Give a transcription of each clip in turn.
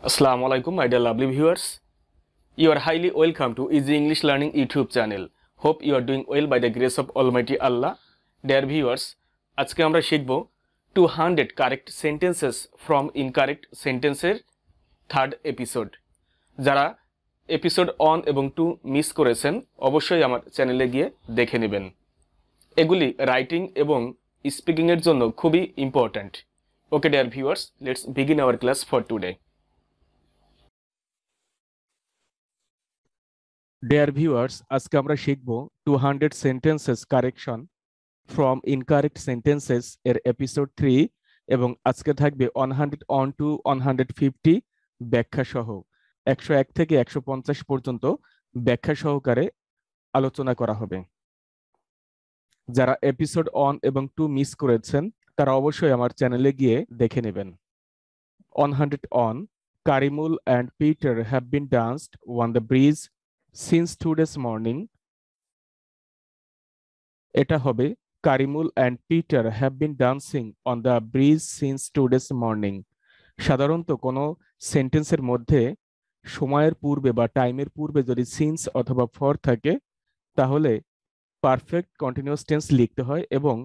Assalamu alaikum, my dear lovely viewers. You are highly welcome to Easy English Learning YouTube channel. Hope you are doing well by the grace of Almighty Allah. Dear viewers, আজকে আমরা শিখব 200 correct sentences from incorrect sentences third episode. যারা episode 1 এবং 2 miss করেছেন অবশ্যই আমার চ্যানেলে গিয়ে দেখে নেবেন। এগুলি রাইটিং এবং স্পিকিং এর জন্য খুবই important. Okay dear viewers, let's begin our class for today. Dear viewers, আজকে আমরা শিখব 200 sentences correction from incorrect sentences এর এপিসোড 3 এবং আজকে থাকবে 101 টু 150 ব্যাখ্যা সহ 101 থেকে 150 পর্যন্ত ব্যাখ্যা সহকারে আলোচনা করা হবে। যারা এপিসোড 1 এবং 2 মিস করেছেন তারা অবশ্যই আমার চ্যানেলে গিয়ে দেখে নেবেন। 101 Karimul and Peter have been danced on the breeze since today's morning. এটা হবে Karimul and Peter have been dancing on the breeze since today's morning. সাধারণত কোনো সেন্টেন্সের মধ্যে সময়ের পূর্বে বা টাইমের পূর্বে যদি সিন্স অথবা ফর থাকে তাহলে পারফেক্ট কন্টিনিউয়াস টেন্স লিখতে হয় এবং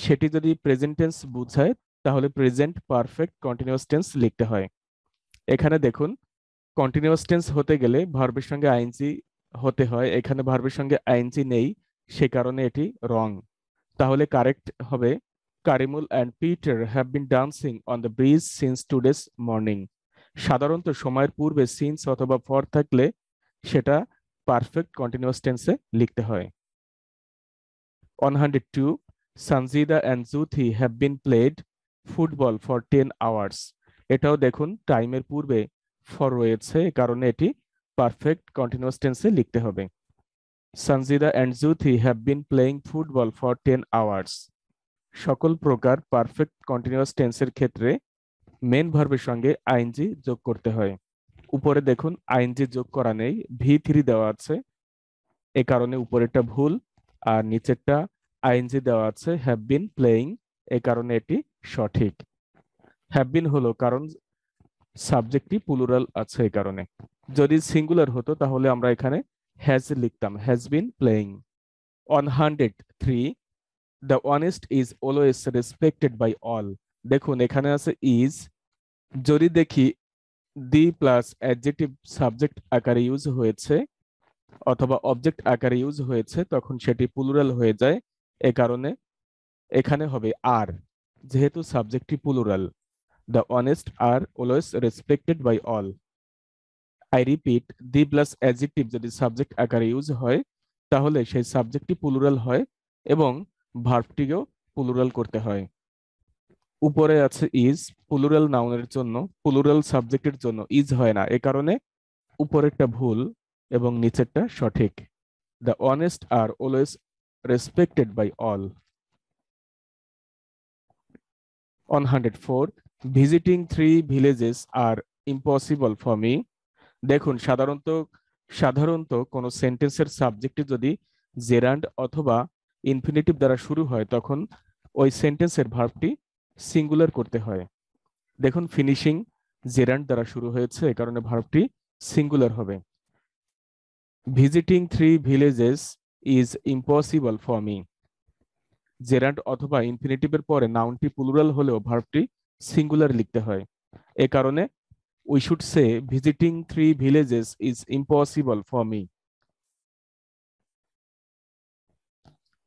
সেটি যদি প্রেজেন্ট টেন্স বোঝায় তাহলে প্রেজেন্ট পারফেক্ট কন্টিনিউয়াস টেন্স লিখতে হয়। এখানে দেখুন, কন্টিনিউয়াস টেন্স হতে গেলে ভার্বের সঙ্গে আইএনজি হতে হয়। এখানে ভার্বের সঙ্গে আইএনজি নেই, সে কারণে এটি রং। তাহলে কারেক্ট হবে Karimul and Peter have been dancing on the bridge since today's morning. সাধারণত সময়ের পূর্বে সিন্স অথবা ফর থাকলে সেটা পারফেক্ট কন্টিনিউয়াস টেন্সে লিখতে হয়। 102 Sanjida and Juthi have been played football for 10 hours. এটাও দেখুন টাইমের পূর্বে ফর রয়েছে, কারণে এটি পারফেক্ট কন্টিনিউয়াস টেন্সে লিখতে হবে। Sanjida and Juthi have been playing football for 10 hours. সকল প্রকার পারফেক্ট কন্টিনিউয়াস টেন্সের ক্ষেত্রে মেন ভার্বের সঙ্গে আইএনজি যোগ করতে হয়। উপরে দেখুন আইএনজি যোগ করা নেই, V3 দেওয়া আছে, এ কারণে উপরেরটা ভুল, আর নিচেরটা আইএনজি দেওয়া আছে হ্যাভ বিন প্লেইং, এ কারণে এটি সঠিক। হ্যাভ বিন হলো কারণ সাবজেক্টটি প্লুরাল আছে, এই কারণে। যদি সিঙ্গুলার হতো তাহলে আমরা এখানে হ্যাজ লিখতাম, has been playing. 103 the honest is always respected by all. দেখুন এখানে আছে ইজ, যদি দেখি দি প্লাস অ্যাডজেক্টিভ সাবজেক্ট আকারে ইউজ হয়েছে অথবা অবজেক্ট আকারে ইউজ হয়েছে তখন সেটি প্লুরাল হয়ে যায়, এ কারণে এখানে হবে আর, যেহেতু সাবজেক্টটি plural. The honest are always respected by all. I repeat, the plus adjective যদি সাবজেক্ট আকারে ইউজ হয় তাহলে সেই সাবজেক্টটি প্লুরাল হয় এবং ভার্বটিকেও প্লুরাল করতে হয়। উপরে আছে ইজ, প্লুরাল নাউনের জন্য, প্লুরাল সাবজেক্টের জন্য ইজ হয় না, এ কারণে উপরেরটা ভুল এবং নিচেরটা সঠিক। The honest are always respected by all. 104 visiting 3 villages are impossible for me. দেখুন সাধারণত কোনো সেন্টেন্সের সাবজেক্টে যদি জেরান্ড অথবা ইনফিনিটিভ দ্বারা শুরু হয় তখন ওই সেন্টেন্সের ভার্বটি সিঙ্গুলার করতে হয়। দেখুন ফিনিশিং জেরান্ড দ্বারা শুরু হয়েছে, এ কারণে ভার্বটি সিঙ্গুলার হবে। Visiting 3 villages is impossible for me. Gerund অথবা ইনফিনিটিভের পরে নাউনটি প্লুরাল হলেও ভার্বটি সিঙ্গুলার লিখতে হয়, এ কারণে we should say visiting 3 villages is impossible for me.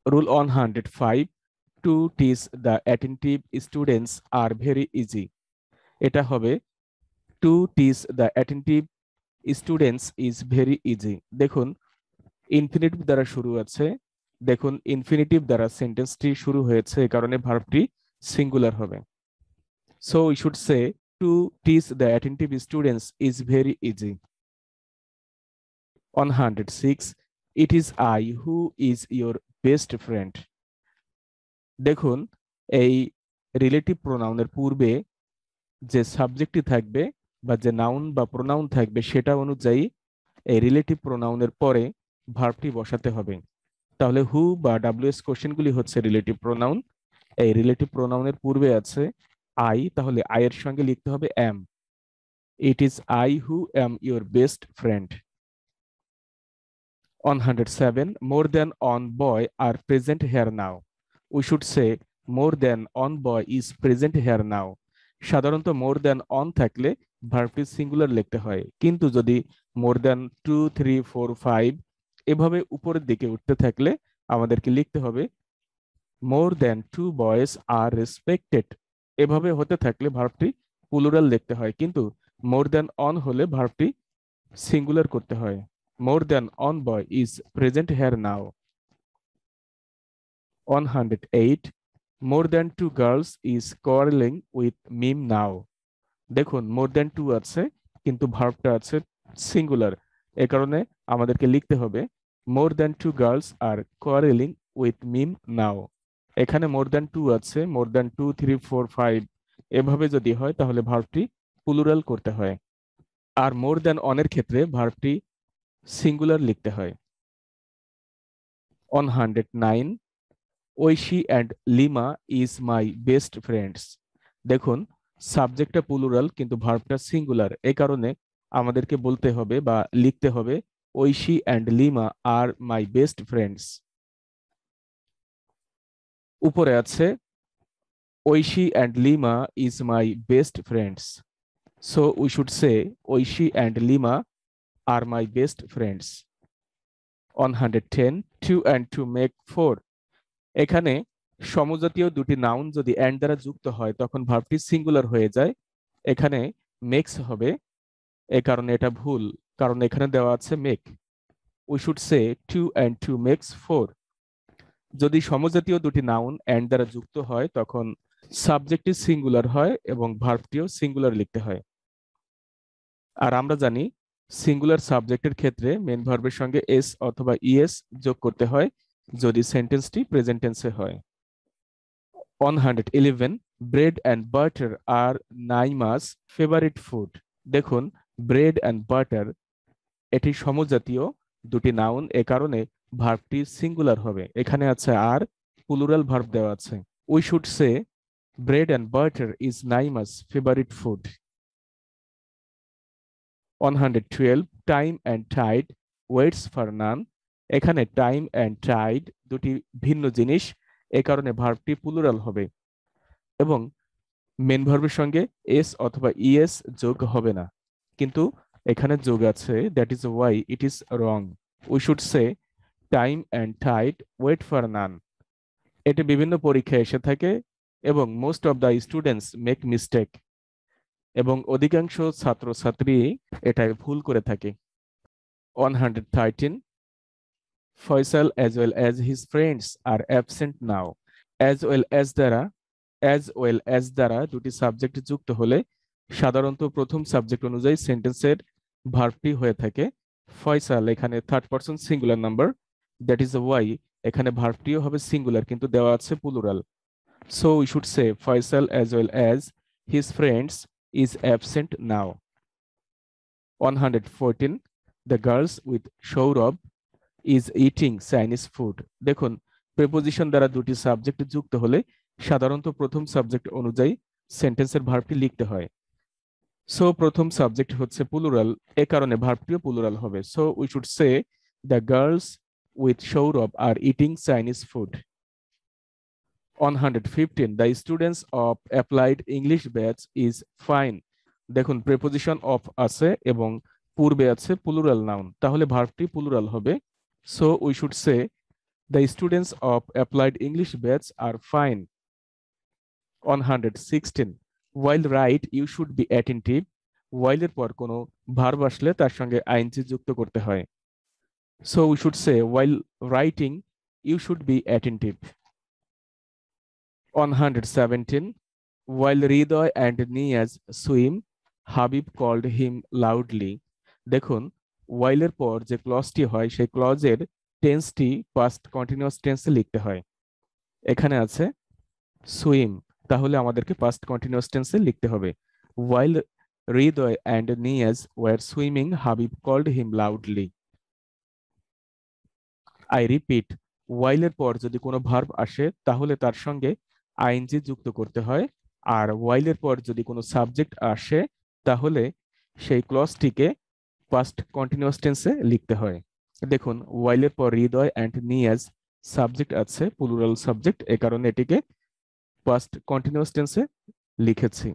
Rule 105 to teach the attentive students are very easy. এটা হবে to teach the attentive students is very easy. দেখুন infinitive দ্বারা শুরু আছে, দেখুন ইনফিনিটিভ দ্বারা সেন্টেন্সটি শুরু হয়েছে, এই কারণে ভার্বটি সিঙ্গুলার হবে। So we should say to teach the attentive students is very easy. 106 it is I who is your best friend. দেখুন এই রিলেটিভ প্রোনাউনের পূর্বে যে সাবজেক্টটি থাকবে বা যে নাউন বা প্রোনাউন থাকবে সেটা অনুযায়ী এই রিলেটিভ প্রোনাউনের পরে ভার্বটি বসাতে হবে। তাহলে হু বা ডাব্লিউএস কোশ্চেনগুলি হচ্ছে রিলেটিভ প্রোনাউন। এই রিলেটিভ প্রোনাউনের পূর্বে আছে আই, তাহলে আই এর সঙ্গে লিখতে হবে M. It is I who am your best friend. 107. More than one boy are present here now. We should say more than one boy is present here now. সাধারণত more than one থাকলে ভার্বটি singular লিখতে হয়, কিন্তু যদি more than 2, 3, 4, 5 এভাবে উপরের দিকে উঠতে থাকলে আমাদেরকে লিখতে হবে more than 2 boys are respected. এভাবে হতে থাকলে ভার্বটি প্লুরাল লিখতে হয়, কিন্তু more than one হলে ভার্বটি সিঙ্গুলার করতে হয়। More than one boy is present here now. 108. More than 2 girls is quarreling with Mim now. দেখুন more than 2 আছে কিন্তু ভার্বটা আছে সিঙ্গুলার, এ কারণে আমাদেরকে লিখতে হবে more than 2 girls are quarreling with Mim now. এখানে more than 2 আছে, more than 2, 3, 4, 5 এভাবে যদি হয় তাহলে ভার্বটি প্লুরাল করতে হয়, আর more than one এর ক্ষেত্রে ভার্বটি সিঙ্গুলার লিখতে হয়। 109. Oishi and Lima is my best friends. দেখুন সাবজেক্টটা প্লুরাল কিন্তু ভার্বটা সিঙ্গুলার, এই কারণে আমাদেরকে বলতে হবে বা লিখতে হবে Oishi and Lima are my best friends. উপরে আছে Oishi and Lima is my best friends, so we should say Oishi and Lima are my best friends. 110. 2 and 2 make 4. এখানে সমজাতীয় দুটি নাউন যদি অ্যান্ড দ্বারা যুক্ত হয় তখন ভার্বটি সিঙ্গুলার হয়ে যায়, এখানে মেক্স হবে, এ কারণে এটা ভুল, কারণ এখানে দেওয়া আছে make. We should say 2 and 2 makes 4. যদি সমজাতীয় দুটি নাউন অ্যান্ড দ্বারা যুক্ত হয় তখন সাবজেক্টটি সিঙ্গুলার হয় এবং ভার্বটিও সিঙ্গুলার লিখতে হয়। আর আমরা জানি সিঙ্গুলার সাবজেক্টের ক্ষেত্রে মেন ভার্বের সঙ্গে এস অথবা ইএস যোগ করতে হয় যদি সেন্টেন্সটি প্রেজেন্ট টেন্সে হয়। 111. Bread and butter are Naima's favourite food. দেখুন ব্রেড অ্যান্ড বাটার এটি সমজাতীয় দুটি নাউন, এ কারণে ভার্বটি সিঙ্গুলার হবে, এখানে আছে আর প্লুরাল ভার্ব দেওয়া আছে। We should say bread and butter is Naima's favourite food. 112. Time and tide waits for none. এখানে টাইম অ্যান্ড টাইড দুটি ভিন্ন জিনিস, এ কারণে ভার্বটি প্লুরাল হবে এবং মেন ভার্বের সঙ্গে এস অথবা ইএস যোগ হবে না, কিন্তু এখানে যোগ আছে, that is why it is wrong. We should say time and tide wait for none. এটি বিভিন্ন পরীক্ষায় এসে থাকে এবং most of the students make mistake, এবং অধিকাংশ ছাত্রছাত্রী এটাই ভুল করে থাকে। 113. Faisal as well as his friends are absent now. as well as দ্বারা দুটি সাবজেক্ট যুক্ত হলে সাধারণত প্রথম সাবজেক্ট অনুযায়ী সেন্টেন্সের ভার্বটি হয়ে থাকে ফয়সাল, এখানে third person singular number, that is Y এখানে ভার্বটিও হবে সিঙ্গুলার কিন্তু দেওয়া আছে plural. So we should say Faisal as well as his friends is absent now. 114. The girls with Saurabh is eating Chinese food. দেখুন প্রিপোজিশন দ্বারা দুটি সাবজেক্ট যুক্ত হলে সাধারণত প্রথম সাবজেক্ট অনুযায়ী সেন্টেন্সের ভার্বটি লিখতে হয়, সো প্রথম সাবজেক্ট হচ্ছে প্লুরাল, এ কারণে ভার্বটিও প্লুরাল হবে। So we should say the girls with Sourav are eating Chinese food. 115. The students of applied English batch is fine. দেখুন প্রিপোজিশন অফ আছে এবং পূর্বে আছে প্লুরাল নাউন, তাহলে ভার্বটি প্লুরাল হবে। So we should say the students of applied English batch are fine. 116. While right you should be attentive. while এর পর কোনো ভার্ব আসলে তার সঙ্গে আইএনজি যুক্ত করতে হয়, so we should say while writing you should be attentive. 117. While Hridoy and Niyaz swim, Habib called him loudly. দেখুন while এর পর যে ক্লজটি হয় সেই ক্লজের টেন্সটি পাস্ট কন্টিনিউয়াস টেন্সে লিখতে হয়, এখানে আছে সুইম, তাহলে আমাদেরকে পাস্ট কন্টিনিউয়াস টেন্সে লিখতে হবে while Hridoy and Niyaz were swimming, Habib called him loudly. I repeat, while এর পর যদি কোনো ভার্ব আসে তাহলে তার সঙ্গে আইএনজি যুক্ত করতে হয়, আর while এর পর যদি কোনো সাবজেক্ট আসে তাহলে সেই ক্লজটিকে পাস্ট কন্টিনিউয়াস টেন্সে লিখতে হয়। দেখুন ওয়াইলের পর হৃদয় অ্যান্ড নিয়াজ সাবজেক্ট আছে, প্লুরাল সাবজেক্ট, এ কারণে এটিকে পাস্ট কন্টিনিউয়াস টেন্সে লিখেছি।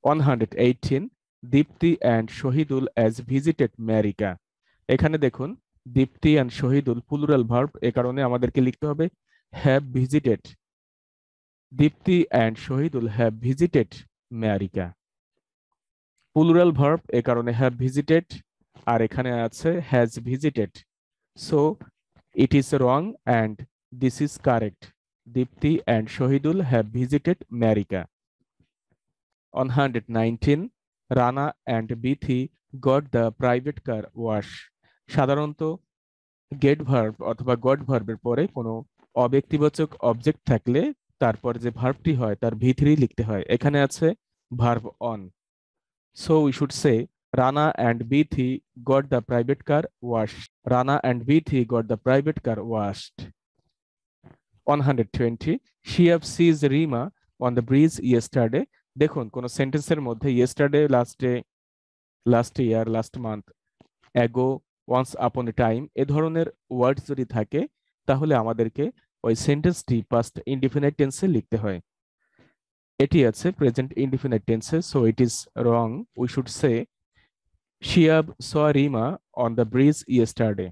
118 Dipti and Shahidul as visited America. এখানে দেখুন Dipti and Shahidul plural verb, এ কারণে আমাদেরকে লিখতে হবে have visited. Dipti and Shahidul have visited America. Plural verb, এ কারণে হ্যাভ ভিজিটেড, আর এখানে আছে has visited. So it is wrong and this is correct. Dipti and Shahidul have visited America. 119 Rana and Bithi got the private car wash. সাধারণত গেট ভার্ব অথবা goat ভার্বের পরে কোনো অব্যক্তিবাচক অবজেক্ট থাকলে তারপর যে ভার্বটি হয় তার ভিতরি লিখতে হয়। এখানে আছে verb one. So we should say Rana and Bithi got the private car wash. Rana and Bithi got the private car washed. 120 Shiyab sees Rima on the bridge yesterday. দেখুন কোন সেন্টেন্সের মধ্যে yesterday, last year, last month, ago, once upon a time এ ধরনের word যদি থাকে তাহলে আমাদেরকে ওই সেন্টেন্সটি পাস্ট ইনডিফিনিট টেন্সে লিখতে হয়। এটি আছে প্রেজেন্ট ইনডিফিনিট টেন্সে, so it is wrong. We should say Shiyab saw Rima on the bridge yesterday.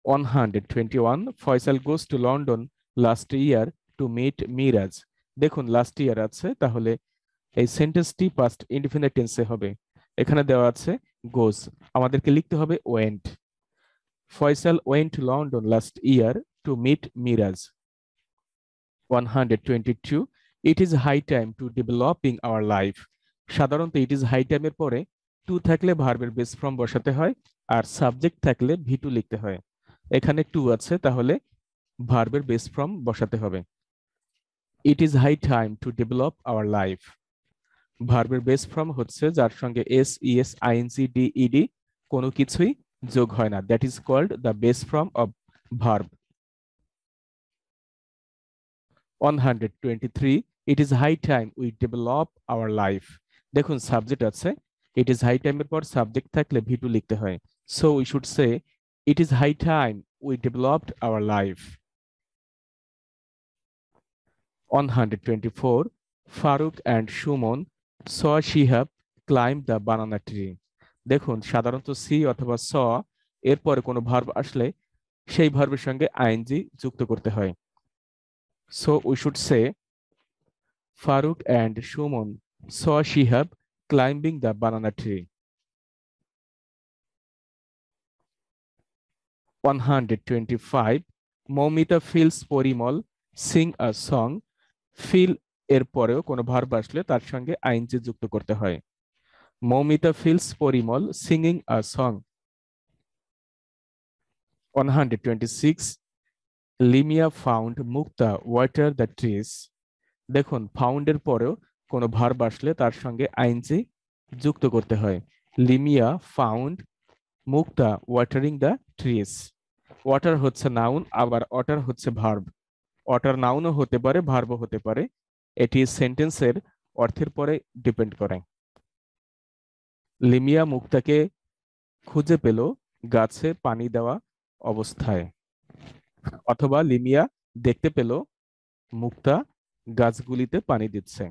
121 Faisal goes to London last year to meet Miraj. দেখুন লাস্ট ইয়ার আছে, তাহলে এই সেন্টেন্সটি পাস্ট ইনডিফিনিট টেন্সে হবে। এখানে দেওয়া আছে গোস, আমাদেরকে লিখতে হবে went. Faisal went to London last year to meet Miraj. 122 it is high time to developing our life. সাধারণত ইট ইজ হাই টাইমের পরে টু থাকলে ভার্বের বেস ফর্ম বসাতে হয়, আর সাবজেক্ট থাকলে ভি2 লিখতে হয়। এখানে টু আছে, তাহলে ভার্বের বেস ফর্ম বসাতে হবে। It is high time to develop our life. ভার্বের বেস ফর্ম হচ্ছে যার সঙ্গে S, ES, ING, D, ED কোনো কিছুই যোগ হয় না, that is called the base form of verb. 123 it is high time we develop our life. দেখুন সাবজেক্ট আছে, ইট ইজ হাই টাইমের পর সাবজেক্ট থাকলে ভি2 লিখতে হয়। So we should say it is high time we developed our life. 124 Faruk and Sumon saw Shihab climb the banana tree. দেখুন সাধারণত C অথবা স এরপরে কোনো ভার্ব আসলে সেই ভার্বের সঙ্গে আইএনজি যুক্ত করতে হয়। So we should say Faruk and Sumon saw Shihab climbing the banana tree. 125 Moumita feels Parimal sing a song. Feel এর পরেও কোনো ভার্ব আসলে তার সঙ্গে আইএনজি যুক্ত করতে হয়। Moumita feels Parimal singing a song. 126 Limia found Mukta water the trees. দেখুন ফাউন্ডের পরেও কোনো ভার্ব আসলে তার সঙ্গে আইএনজি যুক্ত করতে হয়। Limia found Mukta watering the trees. Water হচ্ছে নাউন, আবার ওয়াটার হচ্ছে ভার্ব। ওয়াটার নাউনও হতে পারে, ভার্বও হতে পারে, এটি সেন্টেন্সের অর্থের পরে ডিপেন্ড করে। লিমিয়া মুক্তাকে খুঁজে পেল গাছে পানি দেওয়া অবস্থায়, অথবা লিমিয়া দেখতে পেল মুক্তা গাছগুলিতে পানি দিচ্ছে।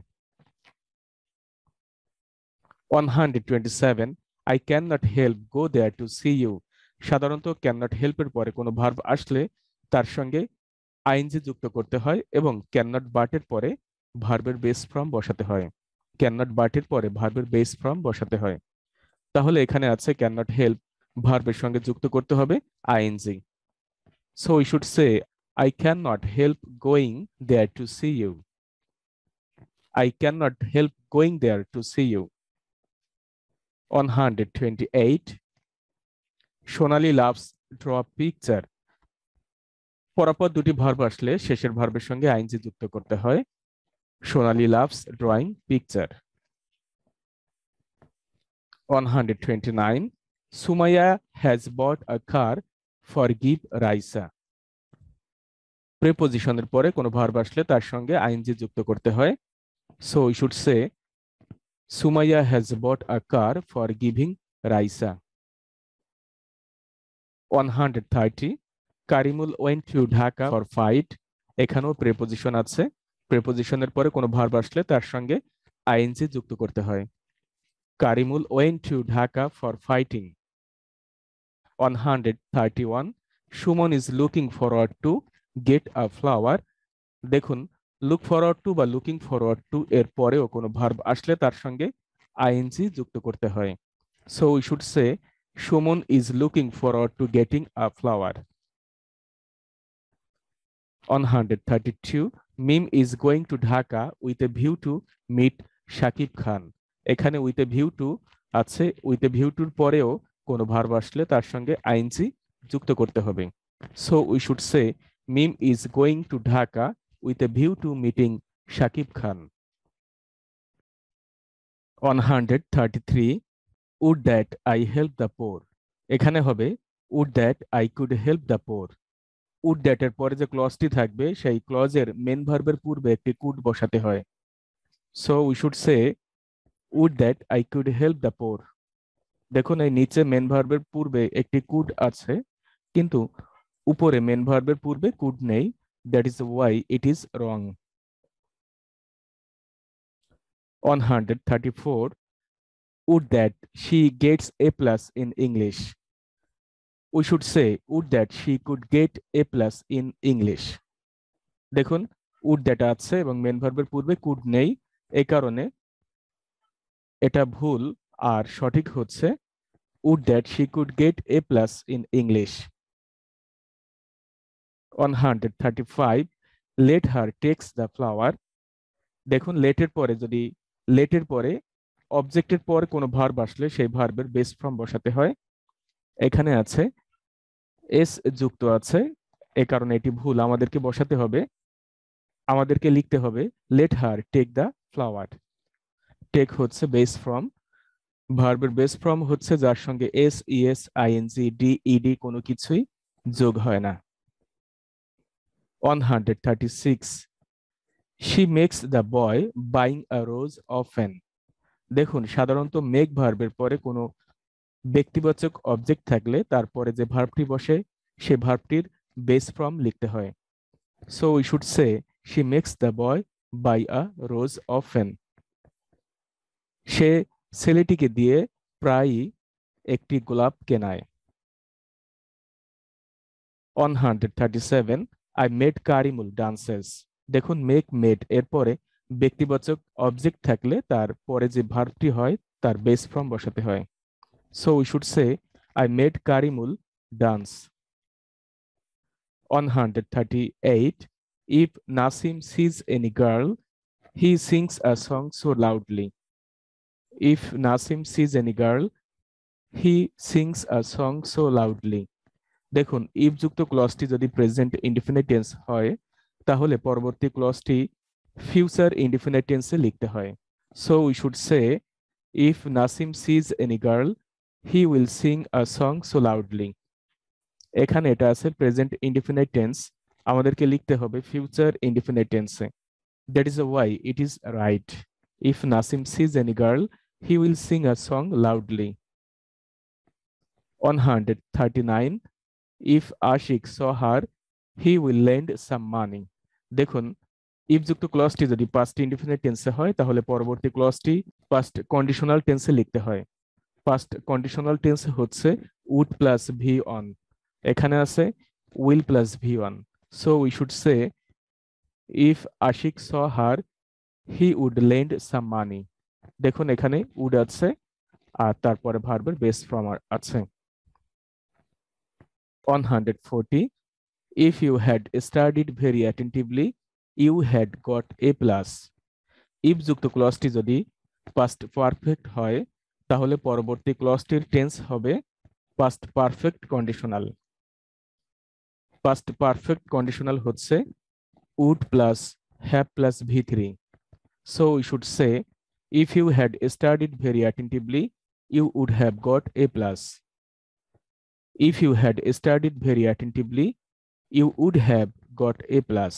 127 I can not help go there to see you. সাধারণত ক্যান নট হেল্পের পরে কোনো ভার্ব আসলে তার সঙ্গে আইএনজি যুক্ত করতে হয় এবং ক্যান নট বাটের পরে ভার্বের বেস ফর্ম বসাতে হয়। ক্যান নট বাটের পরে ভার্বের বেস ফর্ম বসাতে হয়। তাহলে এখানে আছে ক্যান নট হেল্প, ভার্বের সঙ্গে যুক্ত করতে হবে ING. So we should say I can not help going there to see you. I cannot help going there to see you. 128 Sonali loves draw picture. পরপর দুটি ভার্ব আসলে শেষের ভার্বের সঙ্গে আইএনজি যুক্ত করতে হয়। Sonali loves drawing picture. 129 Sumaiya has bought a car for give Raisa. প্রিপোজিশনের পরে কোনো ভার্ব আসলে তার সঙ্গে আইএনজি যুক্ত করতে হয়। So we should say Sumaya has bought a car for giving Raisa. 130. Karimul went to Dhaka for fight. এখানেও প্রেপোজিশন আছে। প্রেপোজিশনের পরে কোনো ভার্ব আসলে তার সঙ্গে আইএনজি যুক্ত করতে হয়। Karimul went to Dhaka for fighting. 131. Suman is looking forward to get a flower. দেখুন, লুক ফরওয়ার্ড টু বা লুকিং ফরওয়ার্ড টু এর পরেও কোনো ভার্ব আসলে তার সঙ্গে আইএনজি যুক্ত করতে হয়। So we should say Suman is looking forward to getting a flower. 132. Mim is going to Dhaka with a view to meet Shakib Khan. এখানে উইথ এ ভিউ টু আছে, উইথ এ ভিউ টুর পরেও কোনো ভার্ব আসলে তার সঙ্গে আইএনজি যুক্ত করতে হবে। So we should say Mim is going to Dhaka with a view to meeting Shakib Khan. 133. Would that I help the poor. এখানে হবে would that I could help the poor. would that এর পরে যে ক্লজটি থাকবে সেই ক্লজের মেন ভার্বের পূর্বে একটি could বসাতে হয়। So we should say would that I could help the poor. দেখুন, এই নিচে মেন ভার্বের পূর্বে একটি could আছে, কিন্তু উপরে মেন ভার্বের পূর্বে could নেই। That is why it is wrong. 134. Would that she gets A plus in English. We should say would that she could get A plus in English. দেখুন, would that আছে এবং main ভার্বের পূর্বে could নেই, এই কারণে এটা ভুল, আর সঠিক হচ্ছে would that she could get A plus in English. 135. Let her takes the flower. দেখুন, লেটের পরে যদি লেটের পরে অবজেক্টের পর কোনো ভার্ব আসলে সেই ভার্বের বেস ফর্ম বসাতে হয়। এখানে আছে এস যুক্ত আছে, এ কারণে এটি ভুল। আমাদেরকে বসাতে হবে, আমাদেরকে লিখতে হবে let her take the flower. Take হচ্ছে বেস ফর্ম, ভার্বের বেস ফর্ম হচ্ছে যার সঙ্গে S, ES, ING, D, ED কোনো কিছুই যোগ হয় না। 136. She makes the boy buying a rose often. দেখুন, সাধারণত মেক ভার্বের পরে কোনো ব্যক্তিবাচক অবজেক্ট থাকলে তারপরে যে ভার্বটি বসে সে ভার্বটির বেস ফর্ম লিখতে হয়। So we should say she makes the boy buy a rose often. সে ছেলেটিকে দিয়ে প্রায়ই একটি গোলাপ কেনায়। 137. I made Karimul dances. দেখুন, মেক মেড এরপরে ব্যক্তিবাচক অবজেক্ট থাকলে তার পরে যে ভার্বটি হয় তার বেস ফর্ম বসাতে হয়। So we should say I made Karimul dance. 138. If Nasim sees any girl, he sings a song so loudly. If Nasim sees any girl, he sings a song so loudly. দেখুন, if যুক্ত ক্লজটি যদি present indefinite tense হয় তাহলে পরবর্তী ক্লজটি future indefinite টেন্সে লিখতে হয়। So we should say if Nasim sees any girl he will sing a song so loudly. এখানে এটা আছে প্রেজেন্ট ইনডিফিনিট টেন্স, আমাদেরকে লিখতে হবে ফিউচার ইনডিফিনিট টেন্সে। That is why it is right. If Nasim sees any girl he will sing a song loudly. 139. If Ashik saw her, he will lend some money. দেখুন, if যুক্ত ক্লজটি যদি past indefinite টেন্সে হয় তাহলে পরবর্তী ক্লজটি পাস্ট কন্ডিশনাল টেন্সে লিখতে হয়। পাস্ট কন্ডিশনাল টেন্স হচ্ছে উড প্লাস ভি অন, এখানে আছে will plus V one. So we should say if Ashik saw her he would lend some money. দেখুন, এখানে উড আছে আর তারপরে ভার্বের বেস ফর্ম আছে। 140. If you had studied very attentively, you had got A plus. if যুক্ত ক্লজটি যদি past perfect হয় তাহলে পরবর্তী ক্লজটির টেন্স হবে past perfect conditional. Past perfect conditional হচ্ছে would plus have plus V3. So we should say if you had studied very attentively, you would have got A plus. If you had studied very attentively, you would have got A plus.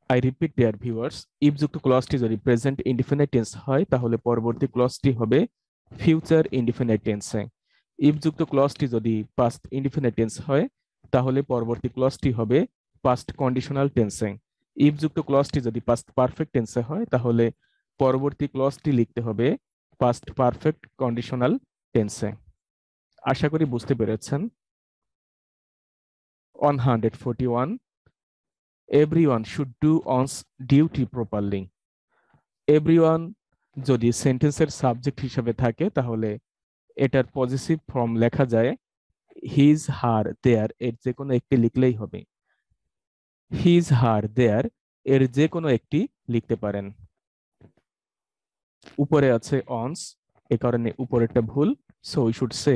I repeat dear viewers, if যুক্ত ক্লজটি যদি present indefinite tense হয় তাহলে পরবর্তী ক্লজটি হবে future indefinite টেন্সে। If যুক্ত ক্লজটি যদি পাস্ট ইনডিফিনিট টেন্স হয় তাহলে পরবর্তী ক্লজটি হবে পাস্ট কন্ডিশনাল টেন্সে। ইফ যুক্ত ক্লজটি যদি পাস্ট পারফেক্ট টেন্সে হয় তাহলে পরবর্তী ক্লজটি লিখতে হবে পাস্ট পারফেক্ট কন্ডিশনাল টেন্সে। আশা করি বুঝতে পেরেছেন। 141, everyone should do one's duty properly. Everyone যদি সেন্টেন্সের সাবজেক্ট হিসেবে থাকে তাহলে এটার পজিটিভ ফর্ম লেখা যায় হিজ, হার, দেয়ার এর যে কোনো একটি লিখলেই হবে। হিজ, হার, দেয়ার এর যে কোনো একটি লিখতে পারেন। উপরে আছে অনস, এ কারণে উপরেরটা ভুল। So we should say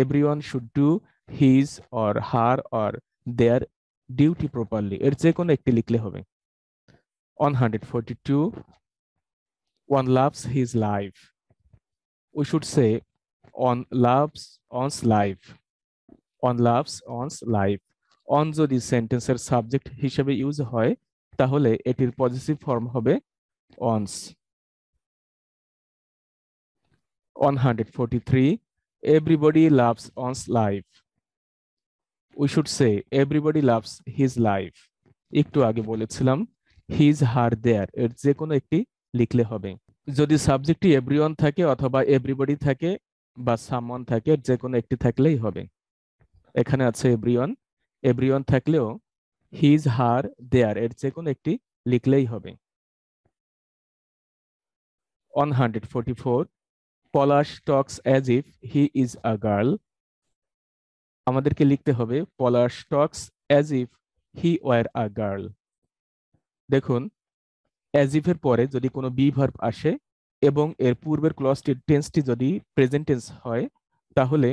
everyone should do his or her or their duty properly, এর যে কোনো একটি লিখলে হবে। 142, one loves his life. We should say on loves on's life. On loves on's life. On যদি সেন্টেন্সের সাবজেক্ট হিসেবে use হয় তাহলে এটির পজিটিভ ফর্ম হবে on's। 143, everybody loves on's life. We should say everybody loves his life. একটু আগে বলেছিলাম হিজ, হার, দেয়ার এর যে কোনো একটি লিখলে হবে। যদি সাবজেক্টটি এভরিওয়ান থাকে অথবা এভরিবডি থাকে বা সামওয়ান থাকে, যে কোনো একটি থাকলেই হবে। এখানে আছে এভরিওয়ান, এভরিওয়ান থাকলেও হিজ, হার, দেয়ার এর যে কোনো একটি লিখলেই হবে। 144, Palash talks as if he is a girl. আমাদেরকে লিখতে হবে Palash talks as if he were a girl. দেখুন, অ্যাজ ইফ এর পরে যদি কোনো বি ভার্ব আসে এবং এর পূর্বের ক্লজটির টেন্সটি যদি প্রেজেন্ট টেন্স হয় তাহলে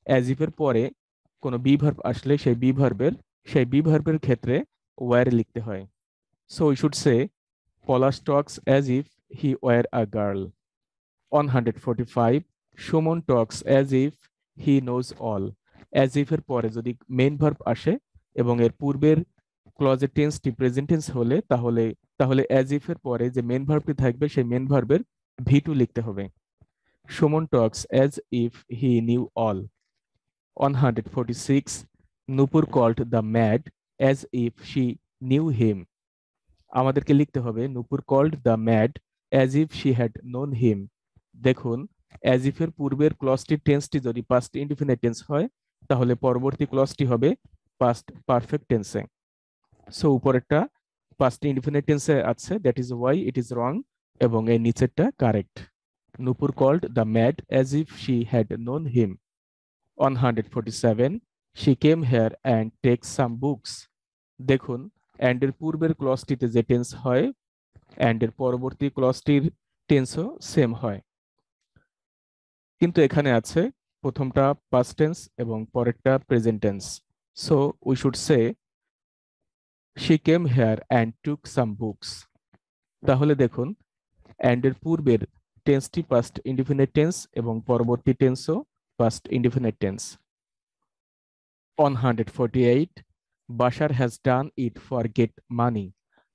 অ্যাজ ইফ এর পরে কোনো বি ভার্ব আসলে সেই বি ভার্বের ক্ষেত্রে ওয়ার লিখতে হয়। So we should say Palash talks as if he were a girl. 145, Suman talks as if he knows all. As if এর পরে যদি মেইন ভার্ব আসে এবং এর পূর্বের ক্লজের টেন্সটি প্রেজেন্ট টেন্স হলে তাহলে অ্যাজ ইফ এর পরে যে মেন ভার্বটি থাকবে সেই মেন ভার্বের ভি2 লিখতে হবে। Suman talks as if he knew all. 146, Nupur called the mad as if she knew him. আমাদেরকে লিখতে হবে Nupur called the mad as if she had known him. দেখুন, অ্যাজ ইফ এর পূর্বের ক্লজটির টেন্সটি যদি পাস্ট ইনডিফিনিট টেন্স হয় তাহলে পরবর্তী ক্লজটি হবে পাস্ট পারফেক্ট টেন্সে। সো উপরেরটা পাস্ট ইনডিফিনিট টেন্সে আছে, that is why it is wrong, এবং এর নিচেরটা correct. Nupur called the mad as if she had known him. 147, she came here and take some books. দেখুন, অ্যান্ড এর পূর্বের ক্লজটিতে যে টেন্স হয় অ্যান্ড এর পরবর্তী ক্লজটির টেন্সও সেম হয়, কিন্তু এখানে আছে প্রথমটা পাস্ট টেন্স এবং পরেরটা present tense. So we should say she came here and took some books. তাহলে দেখুন, and এর পূর্বের টেন্সটি পাস্ট ইনডিফিনিট টেন্স এবং পরবর্তী টেন্সও past indefinite tense. 148, Bashar has done it for get money.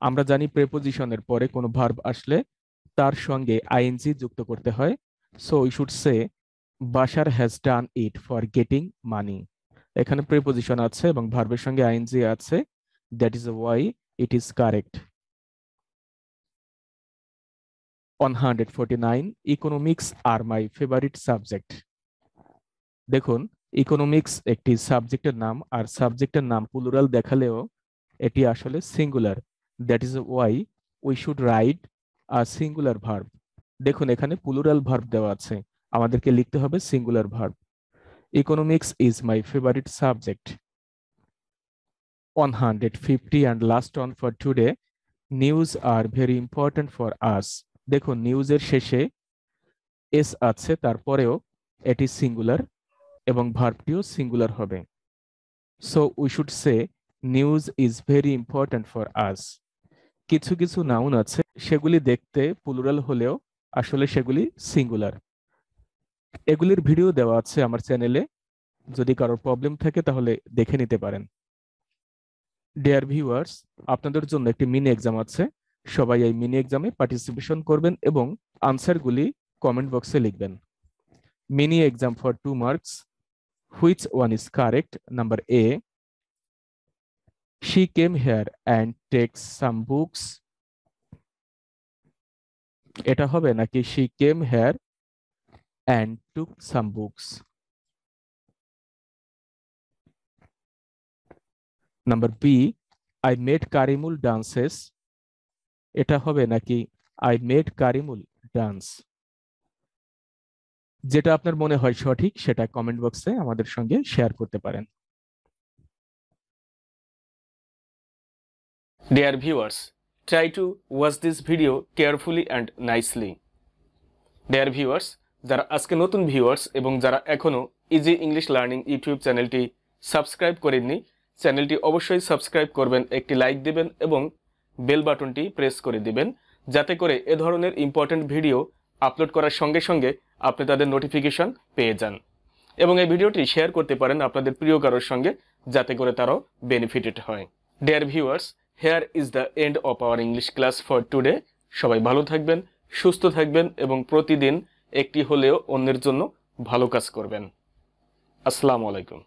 আমরা জানি প্রেপোজিশনের পরে কোনো ভার্ব আসলে তার সঙ্গে আইএনজি যুক্ত করতে হয়। So we should say Bashar has done it for getting money. এখানে প্রেপোজিশন আছে এবং ভার্বের সঙ্গে আইএনজি আছে, that is why it is correct. 149, economics are my favorite subject. দেখুন, ইকোনমিক্স একটি সাবজেক্টের নাম, আর সাবজেক্টের নাম প্লুরাল দেখালেও এটি আসলে singular, that is why we should write a singular verb. দেখুন, এখানে প্লুরাল ভার্ব দেওয়া আছে, আমাদেরকে লিখতে হবে singular verb. Economics is my favourite subject. 150 and last one for today, news are very important for us. দেখুন, নিউজের শেষে এস আছে, তারপরেও এটি সিঙ্গুলার এবং ভার্বটিও সিঙ্গুলার হবে। So we should say news is very important for us. কিছু কিছু নাউন আছে সেগুলি দেখতে প্লুরাল হলেও আসলে সেগুলি সিঙ্গুলার। এগুলির ভিডিও দেওয়া আছে আমার চ্যানেলে, যদি কারোর প্রবলেম থাকে তাহলে দেখে নিতে পারেন। ডিয়ার ভিউয়ার্স, আপনাদের জন্য একটি মিনি এক্সাম আছে। সবাই এই মিনি এক্সামে পার্টিসিপেশন করবেন এবং আনসারগুলি কমেন্ট বক্সে লিখবেন। Mini exam for 2 marks. Which one is correct? Number A, she came here and takes some books. এটা হবে নাকি she came here and took some books? Number B, I made Karimul dances. এটা হবে নাকি I made Karimul dance? যেটা আপনার মনে হয় সঠিক সেটা কমেন্ট বক্সে আমাদের সঙ্গে শেয়ার করতে পারেন। Dear viewers, try to watch this video carefully and nicely. Dear viewers, যারা আজকে নতুন ভিউয়ার্স এবং যারা এখনো ইজি ইংলিশ লার্নিং ইউটিউব চ্যানেলটি সাবস্ক্রাইব করেননি, চ্যানেলটি অবশ্যই সাবস্ক্রাইব করবেন, একটি লাইক দিবেন এবং বেল বাটনটি প্রেস করে দিবেন, যাতে করে এ ধরনের ইম্পর্টেন্ট ভিডিও আপলোড করার সঙ্গে সঙ্গে আপনি তাদের নোটিফিকেশন পেয়ে যান এবং এই ভিডিওটি শেয়ার করতে পারেন আপনাদের প্রিয় কারোর সঙ্গে, যাতে করে তারাও বেনিফিটেড হয়। Dear viewers, hair is the end of our English class for today. সবাই ভালো থাকবেন, সুস্থ থাকবেন এবং প্রতিদিন একটি হলেও অন্যের জন্য ভালো কাজ করবেন। আসসালামু আলাইকুম।